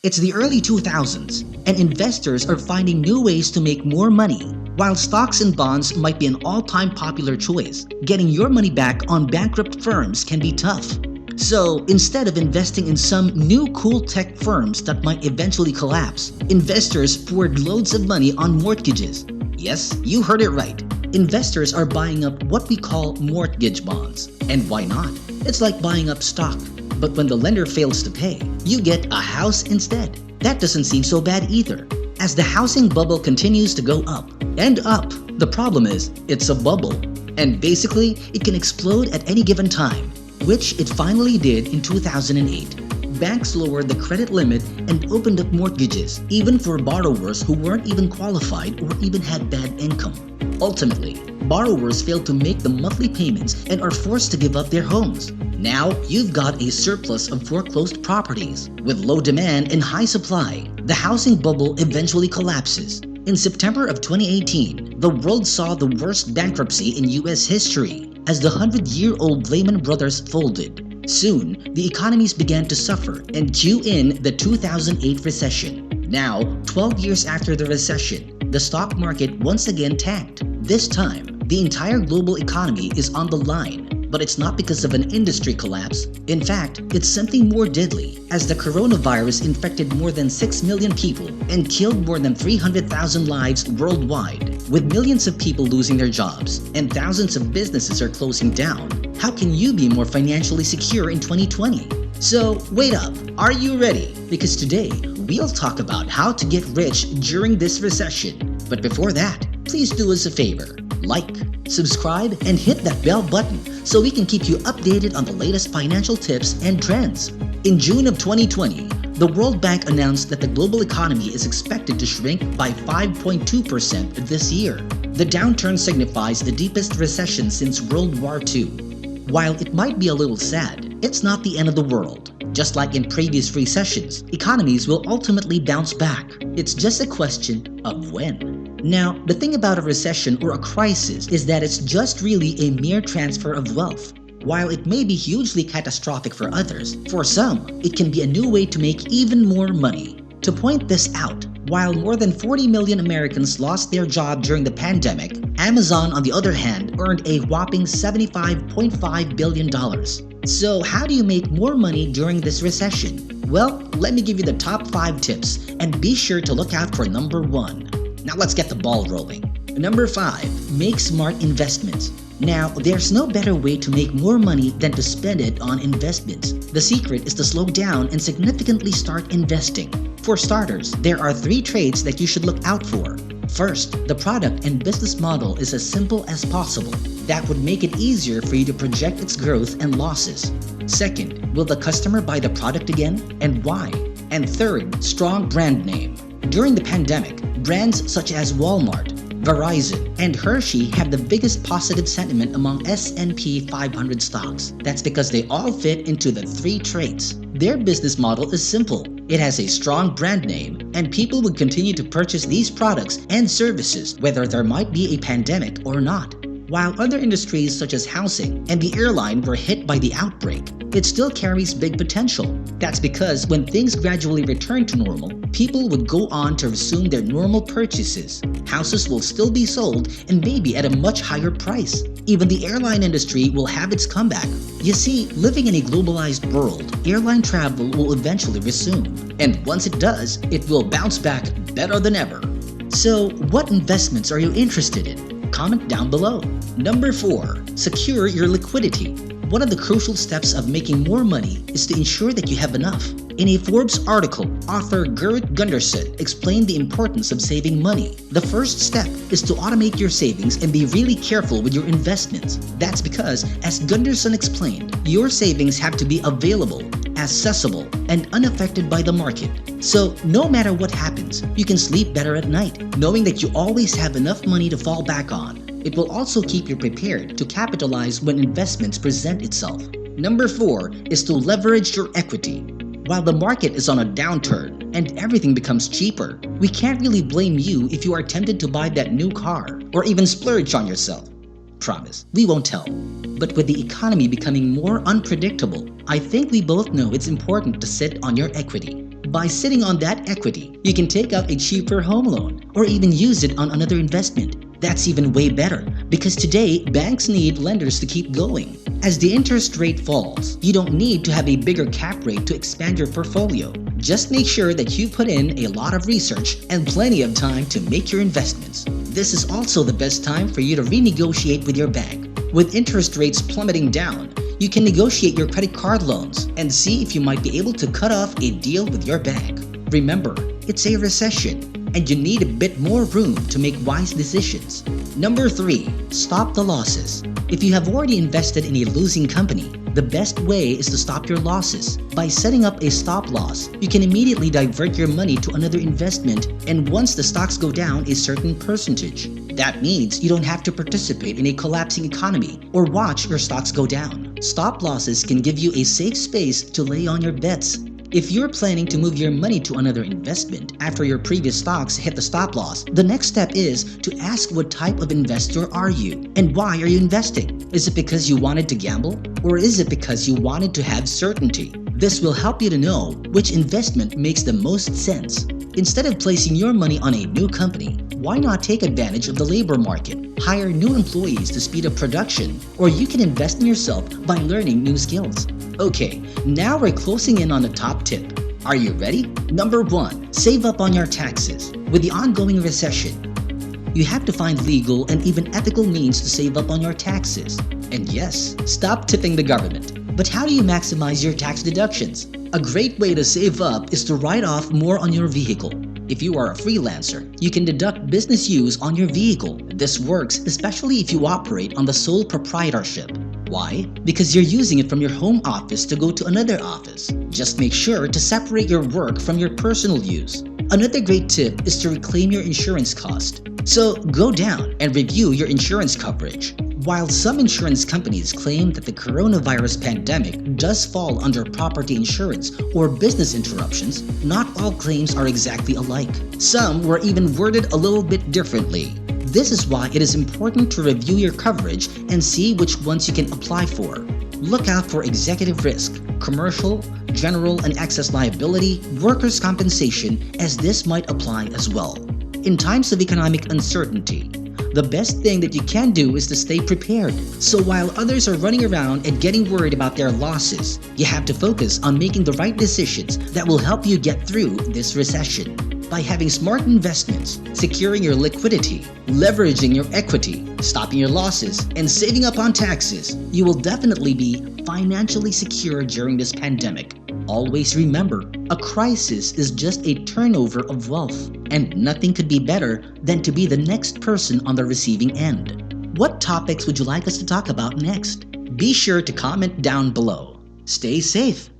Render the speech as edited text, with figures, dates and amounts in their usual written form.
It's the early 2000s, and investors are finding new ways to make more money. While stocks and bonds might be an all-time popular choice, getting your money back on bankrupt firms can be tough. So, instead of investing in some new cool tech firms that might eventually collapse, investors poured loads of money on mortgages. Yes, you heard it right. Investors are buying up what we call mortgage bonds. And why not? It's like buying up stock. But when the lender fails to pay, you get a house instead. That doesn't seem so bad either. As the housing bubble continues to go up and up, the problem is, it's a bubble. And basically, it can explode at any given time, which it finally did in 2008. Banks lowered the credit limit and opened up mortgages, even for borrowers who weren't even qualified or even had bad income. Ultimately, borrowers failed to make the monthly payments and are forced to give up their homes. Now, you've got a surplus of foreclosed properties. With low demand and high supply, the housing bubble eventually collapses. In September of 2018, the world saw the worst bankruptcy in US history as the 100-year-old Lehman Brothers folded. Soon, the economies began to suffer and cue in the 2008 recession. Now, 12 years after the recession, the stock market once again tanked. This time, the entire global economy is on the line. But it's not because of an industry collapse. In fact, it's something more deadly, as the coronavirus infected more than 6 million people and killed more than 300,000 lives worldwide. With millions of people losing their jobs and thousands of businesses are closing down, how can you be more financially secure in 2020? So, wait up, are you ready? Because today, we'll talk about how to get rich during this recession. But before that, please do us a favor. Like, subscribe, and hit that bell button so we can keep you updated on the latest financial tips and trends. In June of 2020, the World Bank announced that the global economy is expected to shrink by 5.2% this year. The downturn signifies the deepest recession since World War II. While it might be a little sad, it's not the end of the world. Just like in previous recessions, economies will ultimately bounce back. It's just a question of when. Now, the thing about a recession or a crisis is that it's just really a mere transfer of wealth. While it may be hugely catastrophic for others, for some, it can be a new way to make even more money. To point this out, while more than 40 million Americans lost their job during the pandemic, Amazon, on the other hand, earned a whopping $75.5 billion. So how do you make more money during this recession? Well, let me give you the top 5 tips, and be sure to look out for number 1. Now let's get the ball rolling. Number 5, make smart investments. Now, there's no better way to make more money than to spend it on investments. The secret is to slow down and significantly start investing. For starters, there are 3 traits that you should look out for. First, the product and business model is as simple as possible. That would make it easier for you to project its growth and losses. Second, will the customer buy the product again, and why? And third, strong brand name. During the pandemic, brands such as Walmart, Verizon, and Hershey have the biggest positive sentiment among S&P 500 stocks. That's because they all fit into the 3 traits. Their business model is simple. It has a strong brand name, and people would continue to purchase these products and services whether there might be a pandemic or not. While other industries such as housing and the airline were hit by the outbreak, it still carries big potential. That's because when things gradually return to normal, people would go on to resume their normal purchases. Houses will still be sold, and maybe at a much higher price. Even the airline industry will have its comeback. You see, living in a globalized world, airline travel will eventually resume. And once it does, it will bounce back better than ever. So, what investments are you interested in? Comment down below. Number 4, secure your liquidity. One of the crucial steps of making more money is to ensure that you have enough. In a Forbes article, author Gert Gunderson explained the importance of saving money. The first step is to automate your savings and be really careful with your investments. That's because, as Gunderson explained, your savings have to be available, accessible, and unaffected by the market. So, no matter what happens, you can sleep better at night, knowing that you always have enough money to fall back on. It will also keep you prepared to capitalize when investments present itself. Number 4 is to leverage your equity. While the market is on a downturn and everything becomes cheaper, we can't really blame you if you are tempted to buy that new car or even splurge on yourself. Promise, we won't tell. But with the economy becoming more unpredictable, I think we both know it's important to sit on your equity. By sitting on that equity, you can take out a cheaper home loan or even use it on another investment. That's even way better because today, banks need lenders to keep going. As the interest rate falls, you don't need to have a bigger cap rate to expand your portfolio. Just make sure that you put in a lot of research and plenty of time to make your investments. This is also the best time for you to renegotiate with your bank. With interest rates plummeting down, you can negotiate your credit card loans and see if you might be able to cut off a deal with your bank. Remember, it's a recession, and you need a bit more room to make wise decisions. Number 3. Stop the losses. If you have already invested in a losing company, the best way is to stop your losses. By setting up a stop loss, you can immediately divert your money to another investment, and once the stocks go down a certain percentage. That means you don't have to participate in a collapsing economy or watch your stocks go down. Stop losses can give you a safe space to lay on your bets. If you're planning to move your money to another investment after your previous stocks hit the stop loss, the next step is to ask what type of investor are you and why are you investing? Is it because you wanted to gamble or is it because you wanted to have certainty? This will help you to know which investment makes the most sense. Instead of placing your money on a new company, why not take advantage of the labor market? Hire new employees to speed up production, or you can invest in yourself by learning new skills. Okay, now we're closing in on the top tip. Are you ready? Number 1, save up on your taxes. With the ongoing recession, you have to find legal and even ethical means to save up on your taxes. And yes, stop tipping the government. But how do you maximize your tax deductions? A great way to save up is to write off more on your vehicle. If you are a freelancer, you can deduct business use on your vehicle. This works especially if you operate on the sole proprietorship. Why? Because you're using it from your home office to go to another office. Just make sure to separate your work from your personal use. Another great tip is to reclaim your insurance cost. So go down and review your insurance coverage. While some insurance companies claim that the coronavirus pandemic does fall under property insurance or business interruptions, not all claims are exactly alike. Some were even worded a little bit differently. This is why it is important to review your coverage and see which ones you can apply for. Look out for executive risk, commercial, general and excess liability, workers' compensation, as this might apply as well. In times of economic uncertainty, the best thing that you can do is to stay prepared. So while others are running around and getting worried about their losses, you have to focus on making the right decisions that will help you get through this recession. By having smart investments, securing your liquidity, leveraging your equity, stopping your losses, and saving up on taxes, you will definitely be financially secure during this pandemic. Always remember, a crisis is just a turnover of wealth, and nothing could be better than to be the next person on the receiving end. What topics would you like us to talk about next? Be sure to comment down below. Stay safe.